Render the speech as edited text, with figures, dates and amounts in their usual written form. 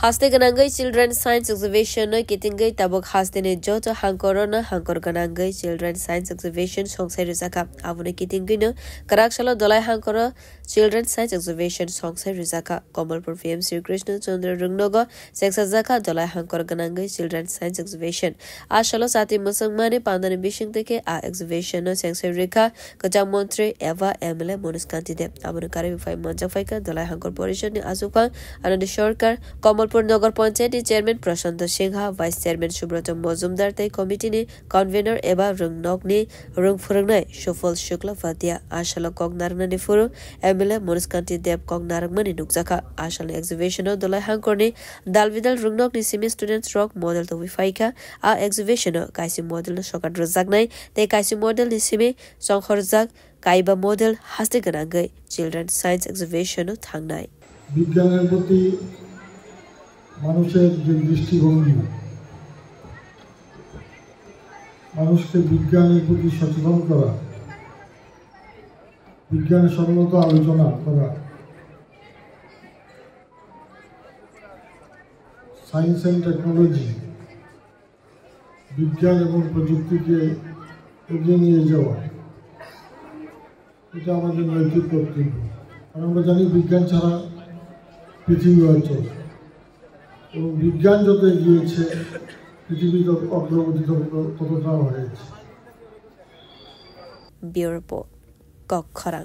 Haste ganangai children science exhibition no kitingai tabok haste ne joto hangkorona hangkor ganangai children science exhibition songsai rizaka abune kitingai no karakshalo dolai hangkoro children science exhibition songsai rizaka Kamalpur PM Sri Krishna Chandra Rungnogo seksazaka dolai hangkor ganangai children science exhibition ashalo sati musangmane pandane bishing teke a exhibition no songsai rika kajang montre Eva MLA Moniskanti de abune kare fai manjak faika dolai hangkor porishan ni asuka anand shorkar Kamalpur Nagar panchayat chairman Prashant Singh vice chairman Subrat Majumdar तै committee ने convener एवं रुंगनोक ने रुंगफुरंगनाय सुफल शुक्ला फातिया आशल कोगनारंग ने फुरु MLA मोनिसकांति देव कोगनारंग मनि नुकजाका आशल exhibition दलाय हांगकरने दालविदल रुंगनोक नि Simi students rock model तो विफाइका आ exhibition काइसी model न सकाट रजाकनाय तै काइसी मॉडल नि सिमी संखरजाक काइबा मॉडल हास्ते गनांगै चिल्ड्रन साइंस एक्जिबिशन थांगनाय विज्ञाনের প্রতি মানুষের যে দৃষ্টিভঙ্গি মানুষকে বিজ্ঞানের প্রতি সচেতন করা বিজ্ঞানসম্মত আলোচনা করা সায়েন্স এন্ড টেকনোলজি বিজ্ঞান এবং প্রযুক্তিকে এগিয়ে নিয়ে যাওয়া এটা আমাদের নৈতিক কর্তব্য কারণ আমরা জানি বিজ্ঞান ছাড়া পৃথিবী অচল এবং বিজ্ঞান যত এগিয়েছে পৃথিবীর অগ্রগতি ততটাও হয়েছে। Bureau report কক্ষরাং।